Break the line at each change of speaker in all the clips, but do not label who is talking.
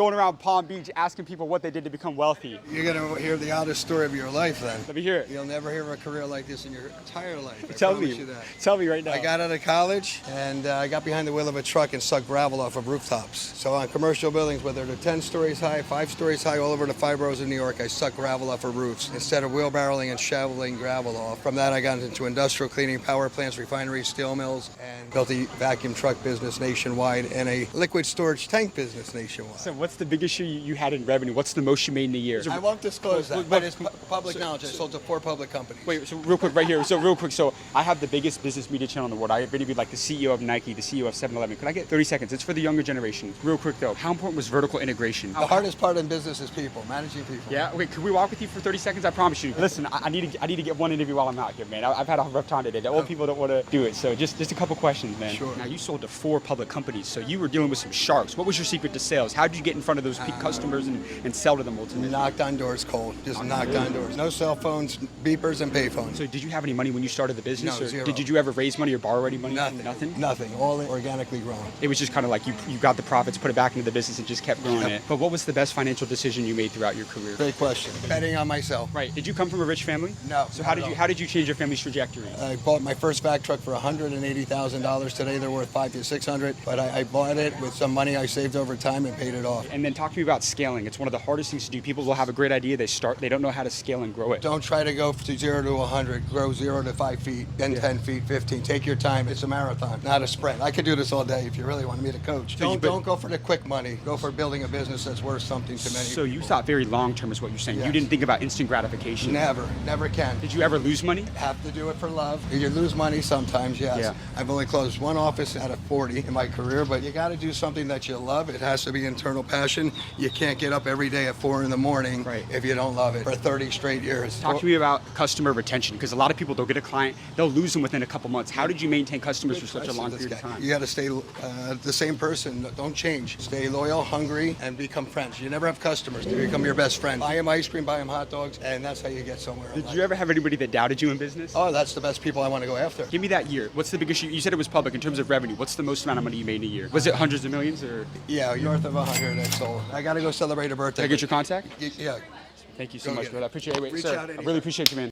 going around Palm Beach asking people what they did to become wealthy.
You're going to hear the oddest story of your life then.
Let me hear it.
You'll never hear of a career like this in your entire life. I
Tell
promise
me.
you that.
Tell me right now.
I got out of college and I got behind the wheel of a truck and sucked gravel off of rooftops. So on commercial buildings, whether they're 10 stories high, 5 stories high, all over the 5 boroughs of New York, I sucked gravel off of roofs instead of wheelbarrowing and shoveling gravel off. From that, I got into industrial cleaning, power plants, refineries, steel mills, and built a vacuum truck business nationwide and a liquid storage tank business nationwide.
So what's the biggest year you had in revenue? What's the most you made in a year?
I won't disclose that, but it's public knowledge. I sold to 4 public companies.
Wait, so real quick right here. So I have the biggest business media channel in the world. I interviewed like the CEO of Nike, the CEO of 7-Eleven. Could I get 30 seconds? It's for the younger generation. Real quick though, how important was vertical integration?
The hardest part in business is people, managing people.
Yeah, wait, could we walk with you for 30 seconds? I promise you. Listen, I need to get one interview while I'm out here, man. I've had a rough time today. The old people don't want to do it. So just a couple questions, man.
Sure.
Now you sold to 4 public companies, so you were dealing with some sharks. What was your secret to sales? How did you get in front of those customers and sell to them ultimately?
Knocked on doors cold. Just knocked on doors. No cell phones, beepers, and payphones.
So did you have any money when you started the business?
No,
or
zero.
Did you ever raise money or borrow any money?
Nothing. Nothing. All organically grown.
It was just kind of like you got the profits, put it back into the business, and just kept growing it. But what was the best financial decision you made throughout your career?
Great question. Betting on myself.
Right. Did you come from a rich family?
No.
So how did you change your family's trajectory?
I bought my first vac truck for $180,000. Today they're worth $500 to $600. But I bought it with some money I saved over time and paid it off.
And then talk to me about scaling. It's one of the hardest things to do. People will have a great idea. They don't know how to scale and grow it.
Don't try to go to 0 to 100. Grow 0 to 5 feet, then 10 feet, 15. Take your time. It's a marathon, not a sprint. I could do this all day if you really want me to coach. Don't go for the quick money. Go for building a business that's worth something to many
So you thought very long term is what you're saying.
Yes.
You didn't think about instant gratification.
Never can.
Did you ever lose money?
Have to do it for love. You lose money sometimes, yes.
Yeah.
I've only closed 1 office out of 40 in my career, but you got to do something that you love. It has to be internal passion. You can't get up every day at 4 in the morning if you don't love it for 30 straight years.
Talk to me about customer retention, because a lot of people, they'll get a client, they'll lose them within a couple months. How did you maintain customers for such a long period of time?
You got to stay the same person. Don't change. Stay loyal, hungry, and become friends. You never have customers. They become your best friend. Buy them ice cream, buy them hot dogs, and that's how you get somewhere.
Did you ever have anybody that doubted you in business?
Oh, that's the best people I want to go after.
Give me that year. What's the biggest year? You said it was public in terms of revenue. What's the most amount of money you made in a year? Was it hundreds of millions or?
Yeah, north of 100 I sold. I got to go celebrate a birthday.
Can I get your contact?
Yeah.
Thank you so
Go
much,
get it.
brother. I appreciate it. Wait,
Reach
sir,
out
I
anytime.
really appreciate you, man.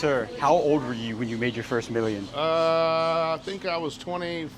Sir, how old were you when you made your first million?
I think I was 25.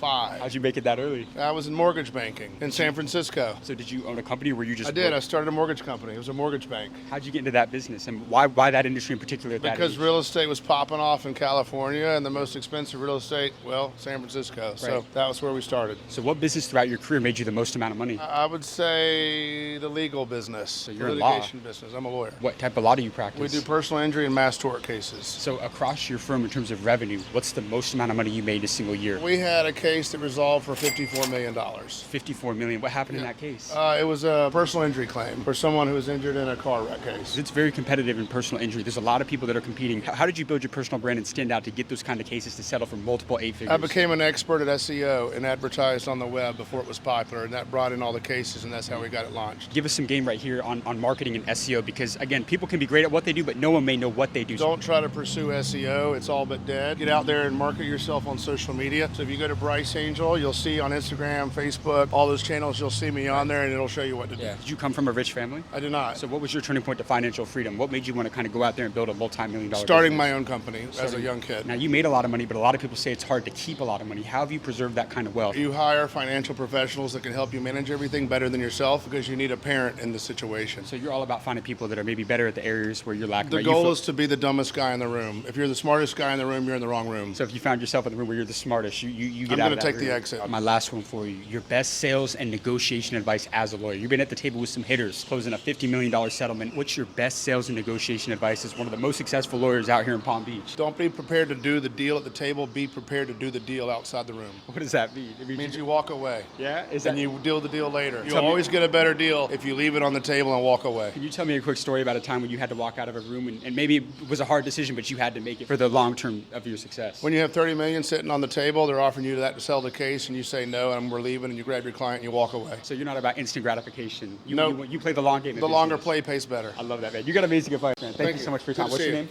How'd you make it that early?
I was in mortgage banking in San Francisco.
So did you own a company or were you just
I did. I
broke?
started a mortgage company. It was a mortgage bank.
How'd you get into that business and why that industry in particular at that
Because
age?
real estate was popping off in California and the most expensive real estate, well, San Francisco. So
Right.
that was where we started.
So what business throughout your career made you the most amount of money?
I would say the legal business. So
you're
the
in law.
litigation business. I'm a lawyer.
What type of law do you practice?
We do personal injury and mass tort cases.
So across your firm in terms of revenue, what's the most amount of money you made in a single year?
We had a case that resolved for $54 million.
54 million. What happened in that case?
It was a personal injury claim for someone who was injured in a car wreck case.
It's very competitive in personal injury. There's a lot of people that are competing. How did you build your personal brand and stand out to get those kind of cases to settle for multiple 8 figures?
I became an expert at SEO and advertised on the web before it was popular, and that brought in all the cases, and that's how we got it launched.
Give us some game right here on marketing and SEO, because again, people can be great at what they do, but no one may know what they do.
Don't try to pursue SEO. It's all but dead. Get out there and market yourself on social media. So if you go to Bryce Angel, you'll see on Instagram, Facebook, all those channels, you'll see me on there, and it'll show you what to do.
Did you come from a rich family?
I do not.
So what was your turning point to financial freedom? What made you want to kind of go out there and build a multi-million-dollar
Starting
business?
my own company as a young kid.
Now, you made a lot of money, but a lot of people say it's hard to keep a lot of money. How have you preserved that kind of wealth?
You hire financial professionals that can help you manage everything better than yourself because you need a parent in the situation.
So you're all about finding people that are maybe better at the areas where you're lacking.
The
right?
goal is to be the dumbest guy in the room. If you're the smartest guy in the room, you're in the wrong room.
So if you found yourself in the room where you're the smartest, you get
I'm
out
going
of
to
that
take the
room.
exit.
My last one for you. Your best sales and negotiation advice as a lawyer. You've been at the table with some hitters, closing a $50 million settlement. What's your best sales and negotiation advice as one of the most successful lawyers out here in Palm Beach?
Don't be prepared to do the deal at the table. Be prepared to do the deal outside the room.
What does that mean?
It means you walk away.
Yeah?
And you deal the deal later. You'll always get a better deal if you leave it on the table and walk away.
Can you tell me a quick story about a time when you had to walk out of a room and maybe it was a hard decision, but you had to make it for the long term of your success?
When you have 30 million sitting on the table, they're offering you that to sell the case, and you say no, and we're leaving, and you grab your client and you walk away.
So you're not about instant gratification.
No.
You play the long game.
The longer play pays better.
I love that, man. You got amazing advice, man. Thank you so much for your time.
Good to
What's
see
your
you.
name?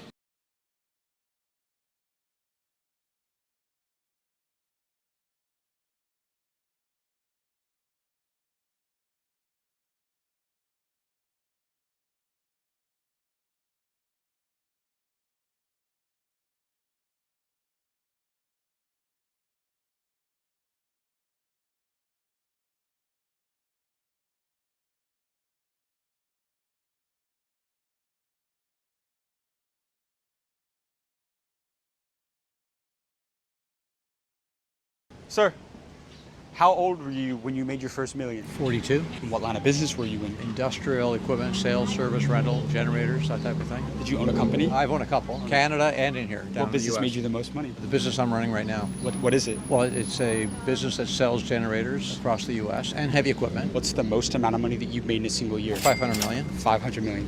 Sir, how old were you when you made your first million?
42.
And what line of business were you in?
Industrial equipment, sales, service, rental, generators, that type of thing.
Did you own a company?
I've owned a couple, Canada and in here, down in
What
the
business
US.
made you the most money?
The business I'm running right now.
What is it?
Well, it's a business that sells generators across the US and heavy equipment.
What's the most amount of money that you've made in a single year?
500 million.
$500 million.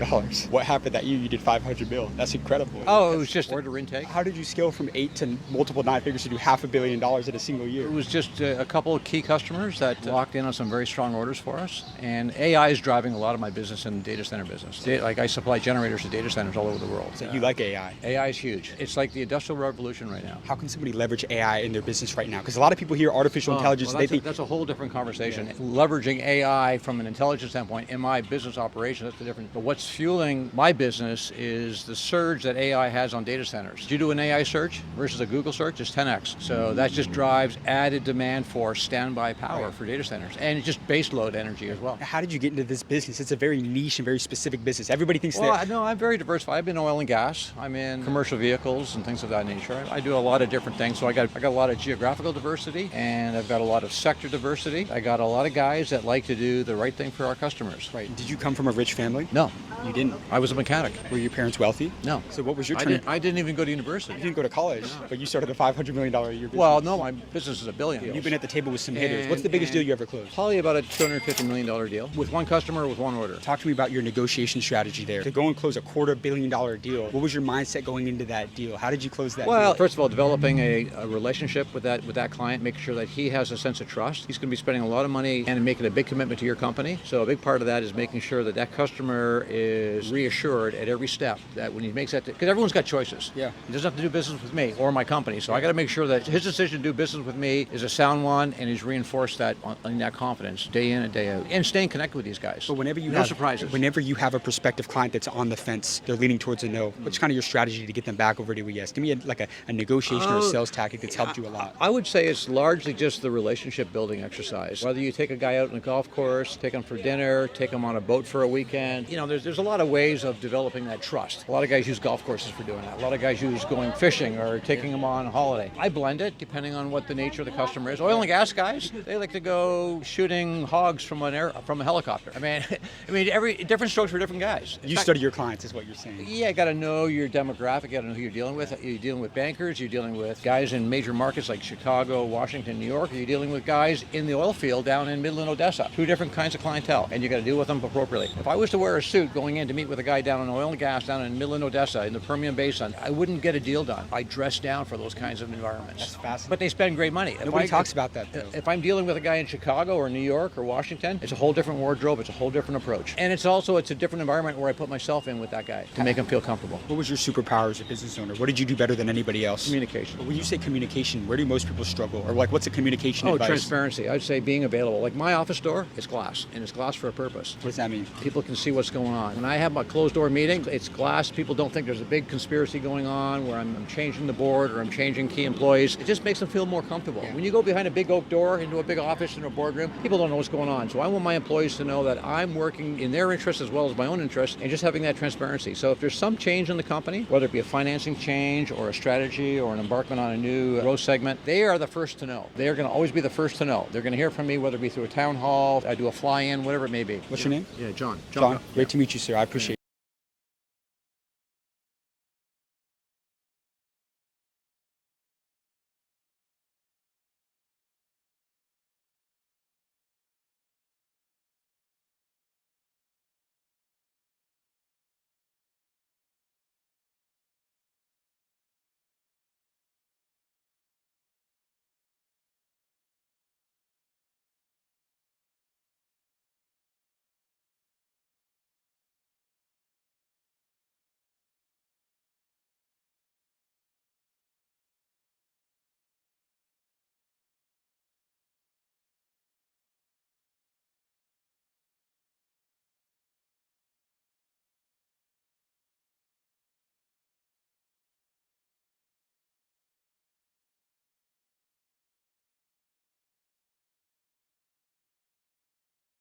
What happened that year you did 500 mil? That's incredible.
Oh, it was just order intake.
How did you scale from 8 to multiple 9 figures to do $500 million in a single year?
It was just a couple of key customers that locked in on some very strong orders for us. And AI is driving a lot of my business in the data center business. Like I supply generators to data centers all over the world.
So you like AI?
AI is huge. It's like the industrial revolution right now.
How can somebody leverage AI in their business right now? Because a lot of people hear artificial intelligence,
Well,
they think
that's a whole different conversation. Leveraging AI from an intelligence standpoint in my business operation, that's the difference. But what's fueling my business is the surge that AI has on data centers. Did you do an AI search versus a Google search? It's 10x. So that just drives added demand for standby power for data centers and just base load energy as well.
how did you get into this business? It's a very niche and very specific business. Everybody thinks
Well,
that.
no, I'm very diversified. I've been in oil and gas. I'm in commercial vehicles and things of that nature. I do a lot of different things. So I got a lot of geographical diversity, and I've got a lot of sector diversity. I got a lot of guys that like to do the right thing for our customers.
Right. Did you come from a rich family?
No,
You didn't.
I was a mechanic.
Were your parents wealthy?
No.
So what was your
I
turning?
didn't, I didn't even go to university.
You didn't go to college, but you started a $500 million a year business.
Well, no, my business is $1 billion.
You've been at the table with some hitters.
And-
What's the biggest
and-
deal you ever closed?
Probably about a $250 million deal with one customer with one order.
Talk to me about your negotiation strategy there. To go and close a $250 million deal, what was your mindset going into that deal? How did you close that
Well,
deal?
first of all, developing a relationship with that client, making sure that he has a sense of trust. He's going to be spending a lot of money and making a big commitment to your company. So a big part of that is making sure that that customer is reassured at every step that when he makes that, because everyone's got choices.
Yeah.
He doesn't have to do business with me or my company. So I got to make sure that his decision to do business with me is a sound one, and he's reinforced that in that confidence day in and day out, and staying connected with these guys.
But whenever you
no
have
surprises.
Whenever you have a prospective client that's on the fence, they're leaning towards a no. What's kind of your strategy to get them back over to a yes? Give me a negotiation or a sales tactic that's helped you a lot.
I would say it's largely just the relationship building exercise. Whether you take a guy out on a golf course, take him for dinner, take him on a boat for a weekend, there's a lot of ways of developing that trust. A lot of guys use golf courses for doing that. A lot of guys use going fishing or taking them on a holiday. I blend it depending on what the nature of the customer is. Oil and gas guys, they like to go shooting hogs from a helicopter. I mean, every different strokes for different guys.
You study your clients, is what you're saying.
Yeah, you got to know your demographic. You got to know who you're dealing with. Are you dealing with bankers? You're dealing with guys in major markets like Chicago, Washington, New York. Are you dealing with guys in the oil field down in Midland, Odessa? Two different kinds of clientele, and you got to deal with them appropriately. If I was to wear a suit going in to meet with a guy down in oil and gas down in Midland, Odessa, in the Permian Basin, I wouldn't get a deal done. I dress down for those kinds of environments.
That's fascinating.
But they spend great money.
Nobody talks about that, though.
If I'm dealing with a guy in Chicago or New York or Washington, it's a whole different wardrobe. It's a whole different approach, and it's a different environment where I put myself in with that guy to make him feel comfortable.
What was your superpower as a business owner? What did you do better than anybody else?
Communication.
When you say communication, where do most people struggle? Or what's a communication advice?
Transparency. I'd say being available. Like my office door, it's glass, and it's glass for a purpose.
What does that mean?
People can see what's going on. When I have my closed door meeting, it's glass. People don't think there's a big conspiracy going on where I'm changing the board or I'm changing key employees. It just makes them feel more comfortable. When you go behind a big oak door door into a big office, into a boardroom, people don't know what's going on. So I want my employees to know that I'm working in their interest as well as my own interest, and just having that transparency. So if there's some change in the company, whether it be a financing change or a strategy or an embarkment on a new growth segment, they are the first to know. They are going to always be the first to know. They're going to hear from me, whether it be through a town hall, I do a fly-in, whatever it may be.
What's your name?
Yeah, John.
John, great to meet you, sir. I appreciate